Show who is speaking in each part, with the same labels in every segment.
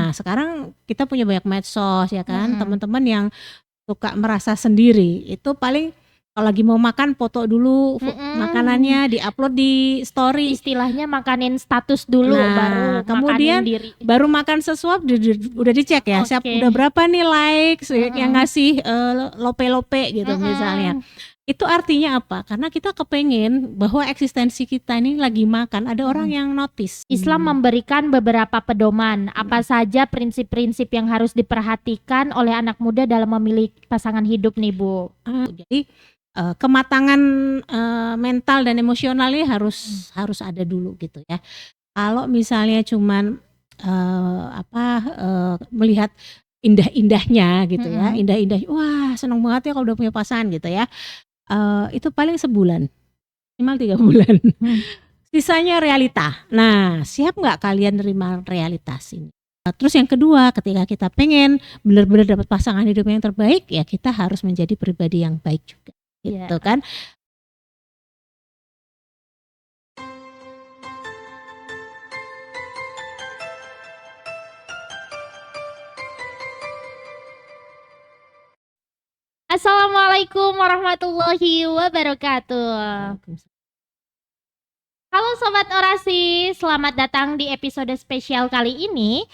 Speaker 1: Nah, sekarang kita punya banyak medsos ya kan, teman-teman yang suka merasa sendiri, itu paling kalau lagi mau makan foto dulu makanannya, diupload di story.
Speaker 2: Istilahnya makanin status dulu,
Speaker 1: Nah,
Speaker 2: baru
Speaker 1: kemudian
Speaker 2: makanin diri.
Speaker 1: baru makan sesuap udah dicek ya, siap udah berapa nih likes yang ngasih lope-lope gitu misalnya. Itu artinya apa? Karena kita kepengen bahwa eksistensi kita ini lagi makan, ada orang yang notice.
Speaker 2: Islam memberikan beberapa pedoman, apa saja prinsip-prinsip yang harus diperhatikan oleh anak muda dalam memilih pasangan hidup nih Bu.
Speaker 1: Jadi kematangan mental dan emosionalnya harus ada dulu gitu ya. Kalau misalnya cuman melihat indah-indahnya gitu ya, indah-indah, wah seneng banget ya kalau udah punya pasangan gitu ya. Itu paling sebulan, minimal 3 bulan. Sisanya realita. Nah, siap nggak kalian nerima realitas ini? Terus yang kedua, ketika kita pengen benar-benar dapat pasangan hidup yang terbaik, ya kita harus menjadi pribadi yang baik juga, gitu kan?
Speaker 2: Assalamualaikum warahmatullahi wabarakatuh. Halo Sobat Orasi, selamat datang di episode spesial kali ini.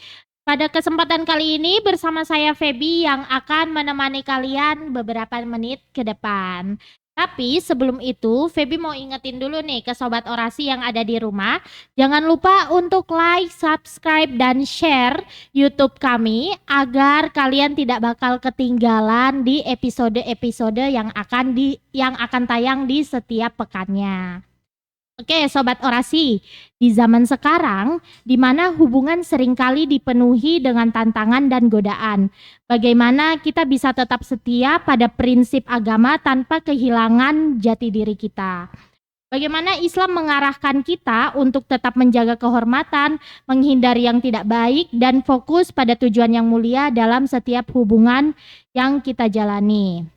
Speaker 2: Pada kesempatan kali ini bersama saya Feby yang akan menemani kalian beberapa menit ke depan. Tapi sebelum itu Feby mau ingetin dulu nih ke Sobat Orasi yang ada di rumah. Jangan lupa untuk like, subscribe, dan share YouTube kami agar kalian tidak bakal ketinggalan di episode-episode yang akan tayang di setiap pekannya. Oke Sobat Orasi, di zaman sekarang di mana hubungan seringkali dipenuhi dengan tantangan dan godaan, bagaimana kita bisa tetap setia pada prinsip agama tanpa kehilangan jati diri kita? Bagaimana Islam mengarahkan kita untuk tetap menjaga kehormatan, menghindari yang tidak baik, dan fokus pada tujuan yang mulia dalam setiap hubungan yang kita jalani?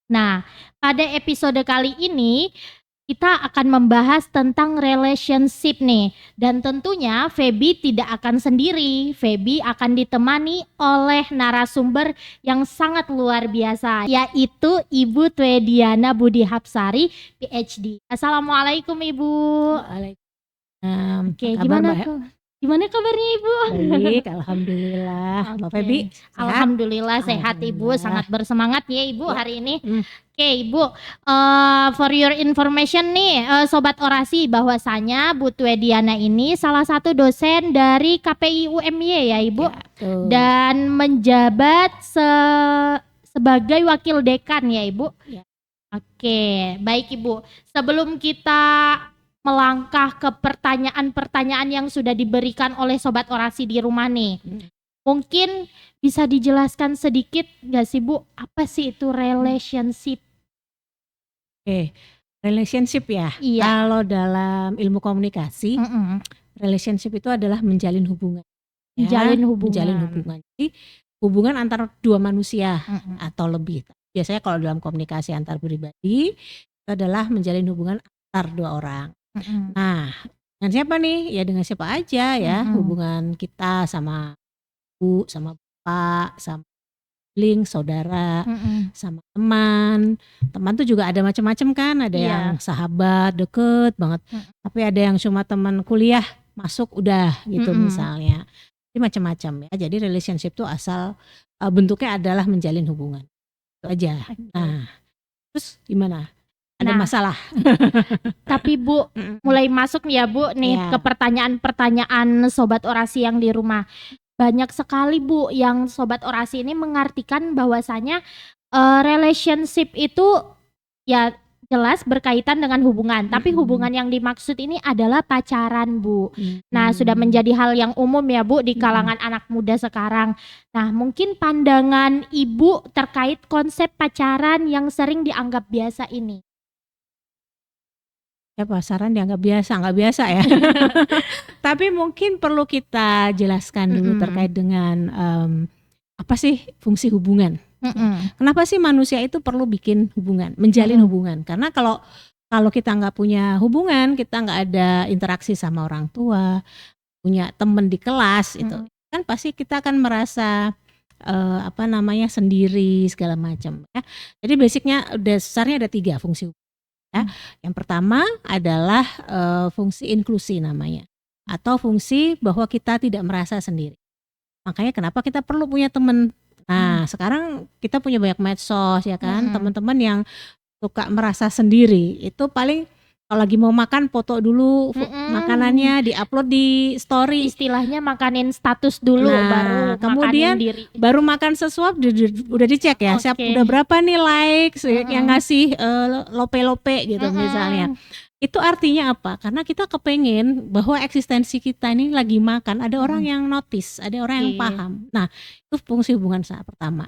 Speaker 2: Nah, pada episode kali ini kita akan membahas tentang relationship nih, dan tentunya Feby tidak akan sendiri. Feby akan ditemani oleh narasumber yang sangat luar biasa, yaitu Ibu Twediana Budi Hapsari, PhD. Assalamualaikum Ibu.
Speaker 1: Waalaikumsalam.
Speaker 2: Oke, gimana kabarnya Ibu?
Speaker 1: Baik, alhamdulillah. Mbak Feby,
Speaker 2: alhamdulillah sehat Ibu, sangat bersemangat ya Ibu hari ini. Oke Ibu, for your information nih Sobat Orasi, bahwasanya Bu Twediana ini salah satu dosen dari KPI UMY ya Ibu, dan menjabat sebagai wakil dekan ya Ibu. Oke, baik Ibu. Sebelum kita melangkah ke pertanyaan-pertanyaan yang sudah diberikan oleh Sobat Orasi di rumah nih, mungkin bisa dijelaskan sedikit gak sih Bu, apa sih itu relationship?
Speaker 1: Oke, relationship ya. Iya. Kalau dalam ilmu komunikasi, relationship itu adalah menjalin hubungan.
Speaker 2: Menjalin
Speaker 1: hubungan. Jadi hubungan antara dua manusia atau lebih. Biasanya kalau dalam komunikasi antar pribadi itu adalah menjalin hubungan antar dua orang. Nah, dengan siapa nih? Ya dengan siapa aja ya. Hubungan kita sama ibu, sama bapak, sama sibling, saudara, sama teman. Teman tuh juga ada macam-macam kan. Ada yang sahabat, deket banget. Tapi ada yang cuma teman kuliah, masuk udah gitu misalnya. Jadi macam-macam ya. Jadi relationship tuh asal bentuknya adalah menjalin hubungan. Itu aja. Nah, terus gimana? Ada masalah.
Speaker 2: Tapi Bu, mulai masuk ya Bu nih ke pertanyaan-pertanyaan Sobat Orasi yang di rumah. Banyak sekali Bu yang Sobat Orasi ini mengartikan bahwasanya relationship itu ya jelas berkaitan dengan hubungan. Tapi hubungan yang dimaksud ini adalah pacaran Bu. Nah, sudah menjadi hal yang umum ya Bu di kalangan anak muda sekarang. Nah, mungkin pandangan Ibu terkait konsep pacaran yang sering dianggap biasa ini.
Speaker 1: Ya pasaran dianggap biasa, nggak biasa ya. Tapi mungkin perlu kita jelaskan dulu terkait dengan apa sih fungsi hubungan. Kenapa sih manusia itu perlu bikin hubungan, menjalin hubungan? Karena kalau kita nggak punya hubungan, kita nggak ada interaksi sama orang tua, punya teman di kelas, itu kan pasti kita akan merasa sendiri segala macam ya. Jadi basicnya dasarnya ada 3 fungsi ya. Yang pertama adalah fungsi inklusi namanya, atau fungsi bahwa kita tidak merasa sendiri. Makanya kenapa kita perlu punya teman. Nah, sekarang kita punya banyak medsos ya kan, teman-teman yang suka merasa sendiri itu paling kalau lagi mau makan foto dulu makanannya, diupload di story.
Speaker 2: Istilahnya makanin status dulu, baru
Speaker 1: kemudian
Speaker 2: makanin diri.
Speaker 1: Baru makan sesuap udah dicek ya, siap udah berapa nih likes yang ngasih lope-lope gitu misalnya. Itu artinya apa? Karena kita kepengen bahwa eksistensi kita ini lagi makan, ada orang yang notice, ada orang yang paham. Nah, itu fungsi hubungan pertama.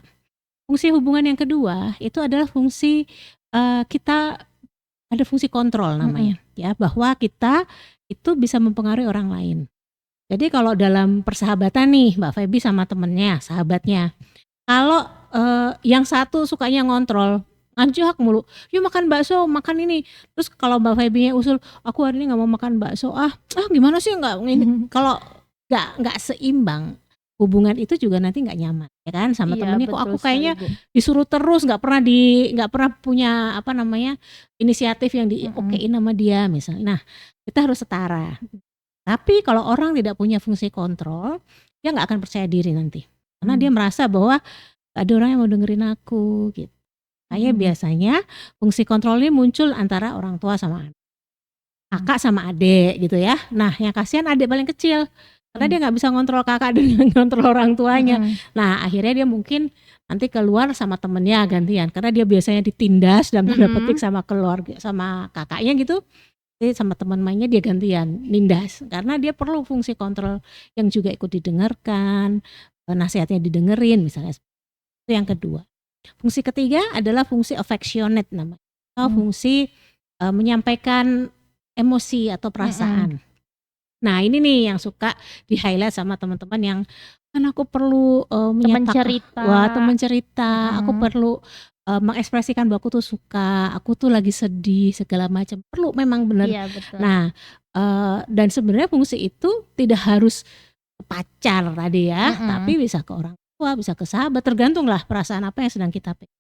Speaker 1: Fungsi hubungan yang kedua itu adalah fungsi kita ada fungsi kontrol namanya ya, bahwa kita itu bisa mempengaruhi orang lain. Jadi kalau dalam persahabatan nih Mbak Feby sama temennya, sahabatnya, kalau yang satu sukanya ngontrol, ngajak mulu, yuk makan bakso, makan ini. Terus kalau Mbak Feby-nya usul, aku hari ini nggak mau makan bakso, gimana sih nggak ini. Kalau nggak seimbang, hubungan itu juga nanti nggak nyaman ya kan, sama temennya. Kok aku kayaknya disuruh terus, nggak pernah punya inisiatif yang okein sama dia misalnya. Nah, kita harus setara. Tapi kalau orang tidak punya fungsi kontrol, dia nggak akan percaya diri nanti, karena dia merasa bahwa ada orang yang mau dengerin aku gitu. Kayak biasanya fungsi kontrol ini muncul antara orang tua sama anak, kakak sama adik gitu ya. Nah, yang kasihan adik paling kecil, karena dia nggak bisa ngontrol kakak dan ngontrol orang tuanya. Nah, akhirnya dia mungkin nanti keluar sama temennya gantian, karena dia biasanya ditindas dalam tanda petik sama keluarga, sama kakaknya gitu. Jadi sama teman mainnya dia gantian nindas, karena dia perlu fungsi kontrol yang juga ikut didengarkan, nasihatnya didengerin misalnya. Itu yang kedua. Fungsi ketiga adalah fungsi affectionate namanya, atau fungsi menyampaikan emosi atau perasaan. Nah, ini nih yang suka di-highlight sama teman-teman yang kan aku perlu teman cerita, aku perlu mengekspresikan bahwa aku tuh suka, aku tuh lagi sedih segala macam. Perlu memang benar.
Speaker 2: Iya, betul.
Speaker 1: Nah, dan sebenarnya fungsi itu tidak harus pacar tadi ya, tapi bisa ke orang tua, bisa ke sahabat, tergantunglah perasaan apa yang sedang kita pengen.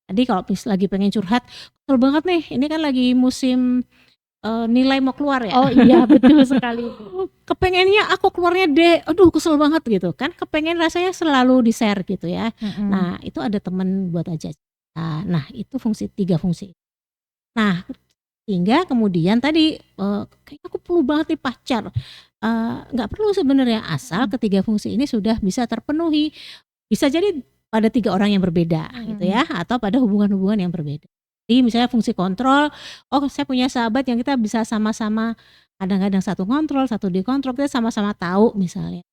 Speaker 1: Jadi kalau lagi pengen curhat, kesel banget nih, ini kan lagi musim nilai mau keluar ya.
Speaker 2: Oh iya, betul sekali.
Speaker 1: Kepengennya aku keluarnya deh, aduh kesel banget gitu kan, kepengen rasanya selalu di share gitu ya. Nah, itu ada teman buat aja. Nah, itu tiga fungsi. Nah, hingga kemudian tadi kayaknya aku perlu banget nih pacar. Nggak perlu sebenarnya, asal ketiga fungsi ini sudah bisa terpenuhi. Bisa jadi pada 3 orang yang berbeda gitu ya, atau pada hubungan-hubungan yang berbeda. Jadi misalnya fungsi kontrol, saya punya sahabat yang kita bisa sama-sama, kadang-kadang satu kontrol, satu dikontrol, kita sama-sama tahu misalnya.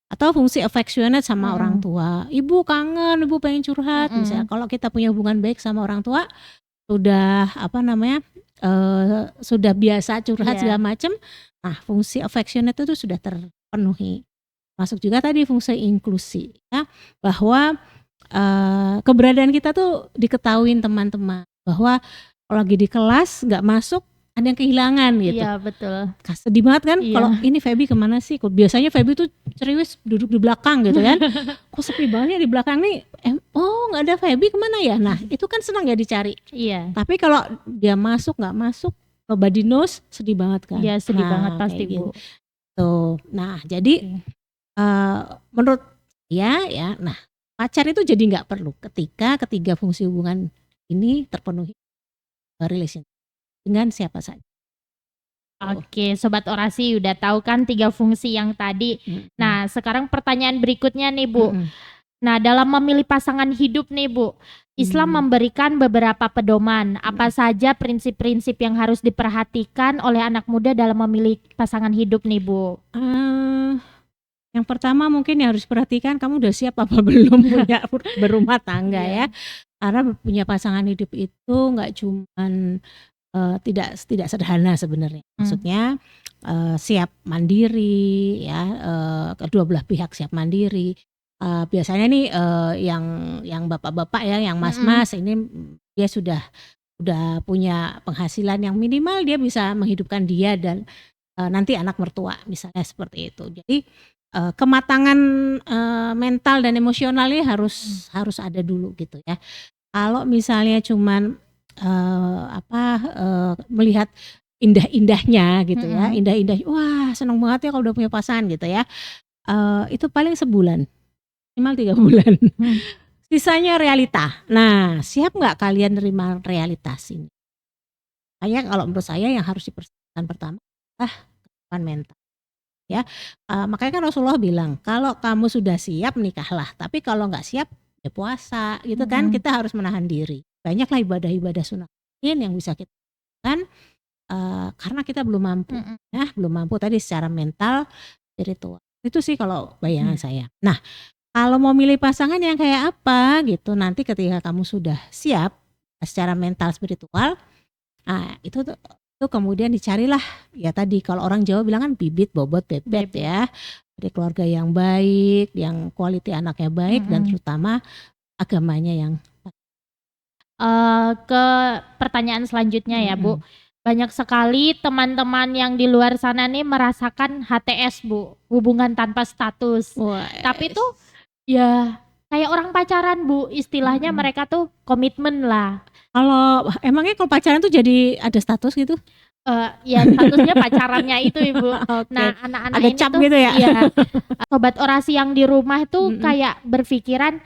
Speaker 1: Atau fungsi affectionate sama orang tua, ibu kangen, ibu pengen curhat misalnya. Kalau kita punya hubungan baik sama orang tua, sudah sudah biasa curhat segala macam. Nah, fungsi affectionate itu sudah terpenuhi. Masuk juga tadi fungsi inklusi ya, bahwa keberadaan kita tuh diketahuin teman-teman, bahwa kalau lagi di kelas nggak masuk, ada yang kehilangan gitu.
Speaker 2: Iya, betul.
Speaker 1: Sedih banget kan kalau ini Feby kemana sih? Biasanya Feby tuh ceriwis duduk di belakang gitu kan. Kok sepi banget ya di belakang nih? Nggak ada Feby kemana ya? Nah, itu kan senang ya dicari.
Speaker 2: Iya.
Speaker 1: Tapi kalau dia masuk nggak masuk, nobody knows, sedih banget kan.
Speaker 2: Iya, sedih banget pasti Bu.
Speaker 1: Tuh. Nah, jadi menurut ya, nah pacar itu jadi nggak perlu ketika ketiga fungsi hubungan ini terpenuhi, relationship dengan siapa saja.
Speaker 2: Oke, Sobat Orasi udah tahu kan 3 fungsi yang tadi. Nah, sekarang pertanyaan berikutnya nih Bu. Nah, dalam memilih pasangan hidup nih Bu, Islam memberikan beberapa pedoman. Apa saja prinsip-prinsip yang harus diperhatikan oleh anak muda dalam memilih pasangan hidup nih Bu?
Speaker 1: Yang pertama mungkin yang harus perhatikan, kamu udah siap apa belum punya berumah tangga ya. Karena punya pasangan hidup itu nggak cuman tidak sederhana sebenarnya. Maksudnya siap mandiri ya, kedua belah pihak siap mandiri. Biasanya nih yang bapak-bapak ya, yang mas-mas ini dia sudah punya penghasilan yang minimal, dia bisa menghidupkan dia dan nanti anak mertua misalnya seperti itu. Jadi kematangan mental dan emosional ini harus ada dulu gitu ya. Kalau misalnya cuman melihat indah-indahnya gitu ya, indah-indah, wah seneng banget ya kalau udah punya pasangan gitu ya. Itu paling sebulan, minimal 3 bulan. Sisanya realita. Nah, siap nggak kalian nerima realitas ini? Kalau menurut saya yang harus dipersiapkan pertama kesiapan mental. Ya, makanya kan Rasulullah bilang kalau kamu sudah siap nikahlah, tapi kalau nggak siap ya puasa gitu kan. Kita harus menahan diri. Banyaklah ibadah-ibadah sunnah yang bisa kita lakukan karena kita belum mampu, belum mampu tadi secara mental, spiritual. Itu sih kalau bayangan saya. Nah, kalau mau milih pasangan yang kayak apa gitu, nanti ketika kamu sudah siap secara mental, spiritual, itu kemudian dicarilah ya tadi kalau orang Jawa bilang kan bibit bobot bebet ya, dari keluarga yang baik, yang quality anaknya baik dan terutama agamanya yang
Speaker 2: ke pertanyaan selanjutnya ya Bu. Banyak sekali teman-teman yang di luar sana nih merasakan HTS Bu, hubungan tanpa status. Tapi tuh ya kayak orang pacaran Bu, istilahnya mereka tuh komitmen lah.
Speaker 1: Kalau emangnya kalau pacaran tuh jadi ada status gitu?
Speaker 2: Ya statusnya pacarannya itu Ibu. Nah anak-anak
Speaker 1: ada
Speaker 2: ini
Speaker 1: cap
Speaker 2: tuh
Speaker 1: gitu ya?
Speaker 2: sobat orasi yang di rumah tuh kayak berpikiran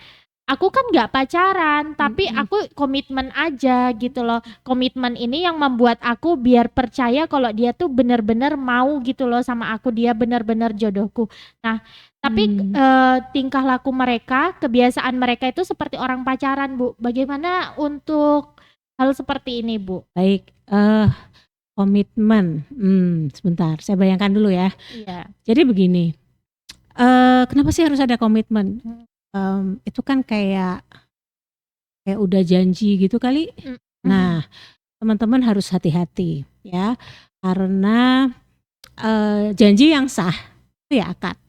Speaker 2: aku kan gak pacaran tapi aku komitmen aja gitu loh. Komitmen ini yang membuat aku biar percaya kalau dia tuh benar-benar mau gitu loh sama aku, dia benar-benar jodohku. Nah tapi tingkah laku mereka, kebiasaan mereka itu seperti orang pacaran Bu. Bagaimana untuk hal seperti ini Bu?
Speaker 1: Baik, komitmen. Sebentar, saya bayangkan dulu ya.
Speaker 2: Iya.
Speaker 1: Jadi begini, kenapa sih harus ada komitmen? Itu kan kayak udah janji gitu kali. Nah, teman-teman harus hati-hati ya, karena janji yang sah itu ya akad,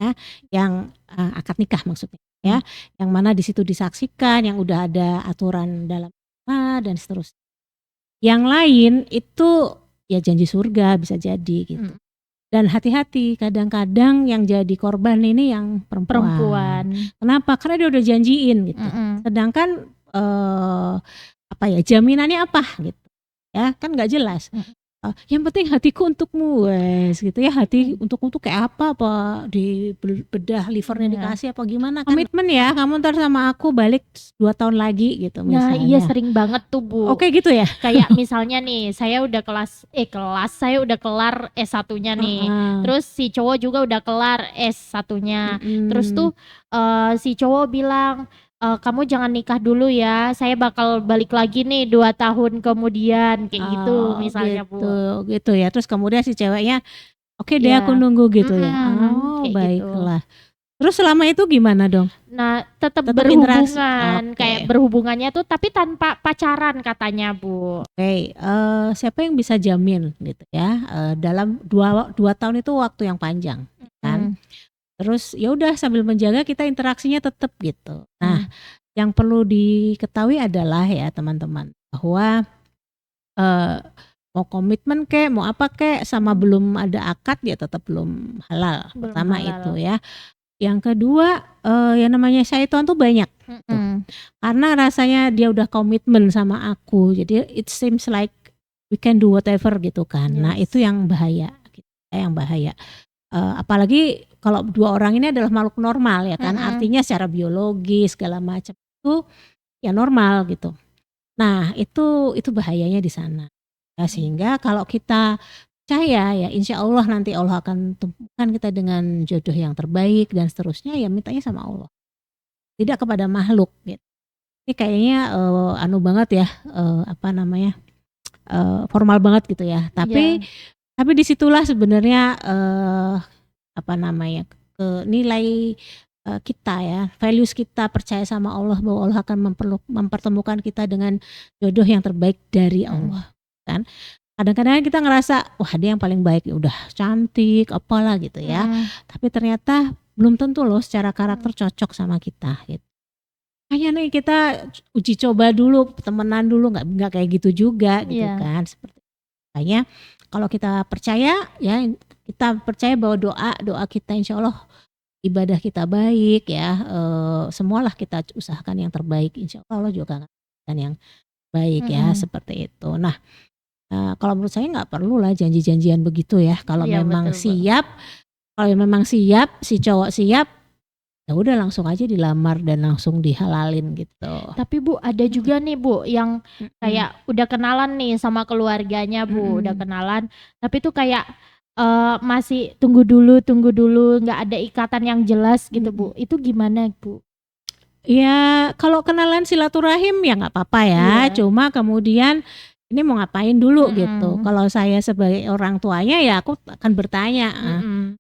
Speaker 1: ya, yang akad nikah maksudnya ya, yang mana di situ disaksikan, yang udah ada aturan dalam agama dan seterusnya. Yang lain itu ya janji surga bisa jadi gitu. Dan hati-hati, kadang-kadang yang jadi korban ini yang perempuan. Kenapa? Karena dia udah janjiin gitu. Sedangkan jaminannya apa gitu. Ya, kan nggak jelas. Yang penting hatiku untukmu wes gitu ya, hati untukmu tuh kayak apa di bedah livernya dikasih apa gimana kan? Komitmen ya, kamu ntar sama aku balik 2 tahun lagi gitu misalnya.
Speaker 2: Nah iya sering banget tuh Bu.
Speaker 1: Oke gitu ya.
Speaker 2: Kayak misalnya nih saya udah saya udah kelar S1-nya nih. Terus si cowok juga udah kelar S1-nya. Terus tuh si cowok bilang kamu jangan nikah dulu ya, saya bakal balik lagi nih 2 tahun kemudian kayak gitu misalnya
Speaker 1: gitu,
Speaker 2: Bu.
Speaker 1: Gitu ya. Terus kemudian si ceweknya oke deh aku nunggu gitu ya. Baiklah. Gitu. Terus selama itu gimana dong?
Speaker 2: Nah tetap berhubungan, kayak berhubungannya tuh tapi tanpa pacaran katanya Bu.
Speaker 1: Siapa yang bisa jamin gitu ya, dalam 2 tahun itu waktu yang panjang kan. Terus ya udah sambil menjaga kita interaksinya tetap gitu. Nah, yang perlu diketahui adalah ya teman-teman bahwa mau komitmen kek, mau apa kek, sama belum ada akad ya tetap belum halal. Pertama itu ya. Yang kedua yang namanya syaitan tuh banyak. Karena rasanya dia udah komitmen sama aku, jadi it seems like we can do whatever gitu kan. Nah itu yang bahaya, yang bahaya. Apalagi kalau 2 orang ini adalah makhluk normal ya kan, artinya secara biologis segala macam itu ya normal gitu. Nah itu bahayanya di sana. Ya, sehingga kalau kita percaya ya insya Allah nanti Allah akan temukan kita dengan jodoh yang terbaik dan seterusnya, ya mintanya sama Allah, tidak kepada makhluk gitu. Ini kayaknya banget ya, formal banget gitu ya. Tapi disitulah sebenarnya nilai kita ya, values kita, percaya sama Allah bahwa Allah akan mempertemukan kita dengan jodoh yang terbaik dari Allah kan. Kadang-kadang kita ngerasa wah dia yang paling baik, ya udah cantik apalah gitu ya, tapi ternyata belum tentu loh secara karakter cocok sama kita gitu. Kayaknya nih kita uji coba dulu, temenan dulu, nggak kayak gitu juga gitu kan. Seperti kayaknya kalau kita percaya ya kita percaya bahwa doa kita insya Allah ibadah kita baik ya, semualah kita usahakan yang terbaik, insya Allah Allah juga akan yang baik ya, seperti itu. Nah, kalau menurut saya nggak perlu lah janji-janjian begitu ya. Kalau
Speaker 2: Iya,
Speaker 1: memang
Speaker 2: betul,
Speaker 1: siap, kalau memang siap, si cowok siap, ya udah langsung aja dilamar dan langsung dihalalin gitu.
Speaker 2: Tapi Bu, ada juga nih Bu yang kayak udah kenalan nih sama keluarganya Bu, udah kenalan, tapi tuh kayak masih tunggu dulu, nggak ada ikatan yang jelas gitu Bu. Itu gimana Bu?
Speaker 1: Ya kalau kenalan silaturahim ya nggak apa-apa ya.
Speaker 2: Iya.
Speaker 1: Cuma kemudian ini mau ngapain dulu gitu. Kalau saya sebagai orang tuanya ya aku akan bertanya,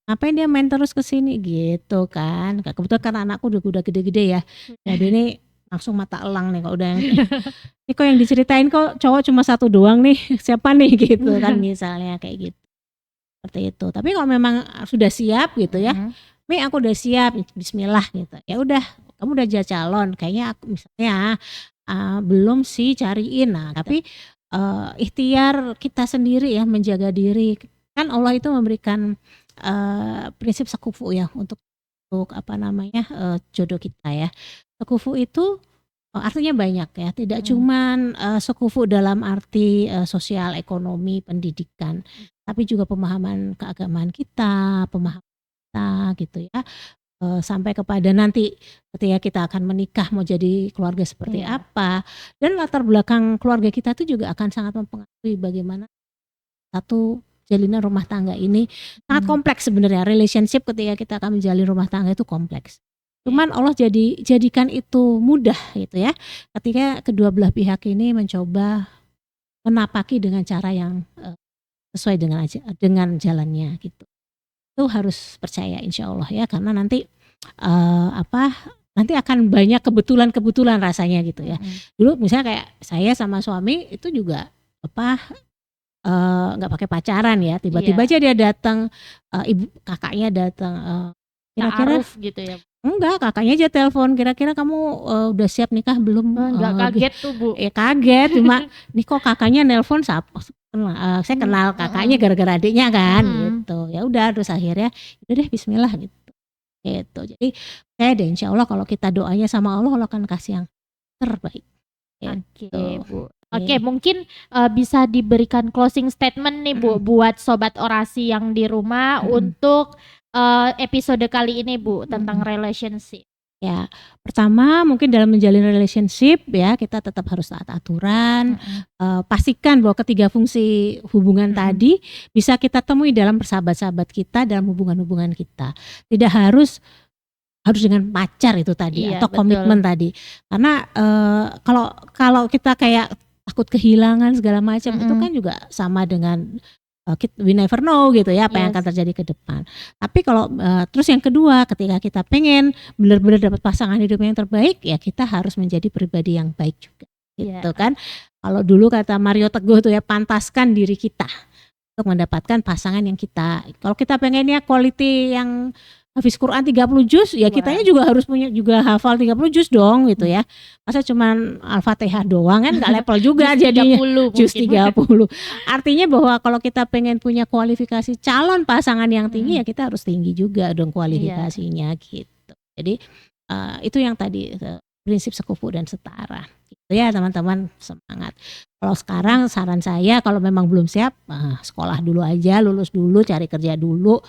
Speaker 1: ngapain dia main terus ke sini gitu kan. Kebetulan kan anakku udah gede-gede ya. Jadi ini langsung mata elang nih kalau udah ini kok yang diceritain kok cowok cuma satu doang nih. Siapa nih gitu kan misalnya kayak gitu. Seperti itu. Tapi kalau memang sudah siap gitu ya. Mi aku udah siap, bismillah gitu. Ya udah, kamu udah jadi calon. Kayaknya aku misalnya belum sih cariin. Nah, tapi ikhtiar kita sendiri ya menjaga diri. Kan Allah itu memberikan prinsip sekufu ya untuk apa namanya jodoh kita ya. Sekufu itu artinya banyak ya, tidak cuman sekufu dalam arti sosial, ekonomi, pendidikan, tapi juga pemahaman keagamaan kita, pemahaman kita gitu ya. Sampai kepada nanti ketika kita akan menikah mau jadi keluarga seperti apa, dan latar belakang keluarga kita itu juga akan sangat mempengaruhi bagaimana satu jalinan rumah tangga ini sangat kompleks sebenarnya. Relationship ketika kita akan menjalin rumah tangga itu kompleks. Cuman Allah jadikan itu mudah gitu ya. Ketika kedua belah pihak ini mencoba menapaki dengan cara yang sesuai dengan jalannya gitu. Itu harus percaya insya Allah ya, karena nanti nanti akan banyak kebetulan rasanya gitu ya. Dulu misalnya kayak saya sama suami itu juga nggak pakai pacaran ya, tiba-tiba aja dia datang, ibu kakaknya datang, kira-kira
Speaker 2: gitu ya.
Speaker 1: Enggak, kakaknya aja telepon, kira-kira kamu udah siap nikah belum?
Speaker 2: Enggak kaget tuh Bu.
Speaker 1: Ya kaget, cuma nih kok kakaknya nelpon siapa? Saya kenal kakaknya gara-gara adiknya kan gitu. Ya udah terus akhirnya udah deh bismillah gitu. Jadi saya deh insya Allah kalau kita doanya sama Allah, Allah akan kasih yang terbaik.
Speaker 2: Oke Bu. Oke, mungkin bisa diberikan closing statement nih Bu buat sobat orasi yang di rumah untuk episode kali ini Bu tentang relationship.
Speaker 1: Ya, pertama mungkin dalam menjalin relationship ya kita tetap harus taat aturan, pastikan bahwa ketiga fungsi hubungan tadi bisa kita temui dalam persahabat-sahabat kita, dalam hubungan-hubungan kita. Tidak harus dengan pacar itu tadi atau komitmen tadi. Karena kalau kita kayak takut kehilangan segala macam itu kan juga sama dengan we never know gitu ya apa yang akan terjadi ke depan. Tapi kalau terus yang kedua, ketika kita pengen benar-benar dapat pasangan hidup yang terbaik, ya kita harus menjadi pribadi yang baik juga gitu kan. Kalau dulu kata Mario Teguh tuh ya, pantaskan diri kita untuk mendapatkan pasangan yang kita, kalau kita pengennya quality yang hafiz Quran 30 juz, ya kitanya juga harus punya juga hafal 30 juz dong gitu ya. Masa cuman Al-Fatihah doang kan gak level juga jadinya. Juz 30. Artinya bahwa kalau kita pengen punya kualifikasi calon pasangan yang tinggi ya kita harus tinggi juga dong kualifikasinya gitu. Jadi itu yang tadi prinsip sekufu dan setara. Gitu ya teman-teman, semangat. Kalau sekarang saran saya kalau memang belum siap, sekolah dulu aja, lulus dulu, cari kerja dulu.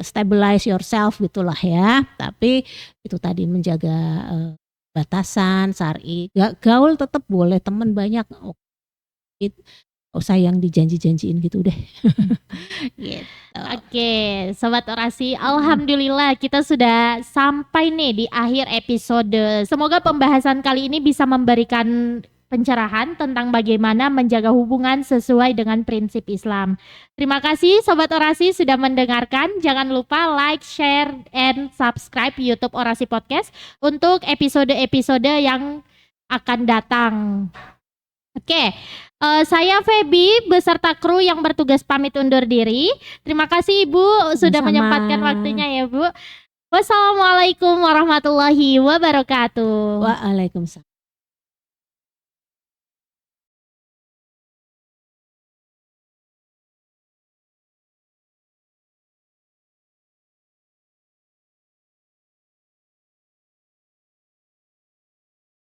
Speaker 1: Stabilize yourself gitulah ya. Tapi itu tadi menjaga batasan syar'i. Gaul tetap boleh, teman banyak. Usah yang dijanji-janjiin gitu deh. Gitu.
Speaker 2: Oke, sobat orasi, alhamdulillah kita sudah sampai nih di akhir episode. Semoga pembahasan kali ini bisa memberikan pencerahan tentang bagaimana menjaga hubungan sesuai dengan prinsip Islam. Terima kasih sobat orasi sudah mendengarkan. Jangan lupa like, share, and subscribe YouTube Orasi Podcast untuk episode-episode yang akan datang. Oke, saya Feby beserta kru yang bertugas pamit undur diri. Terima kasih Ibu sudah menyempatkan waktunya ya Bu. Wassalamualaikum warahmatullahi wabarakatuh.
Speaker 1: Waalaikumsalam.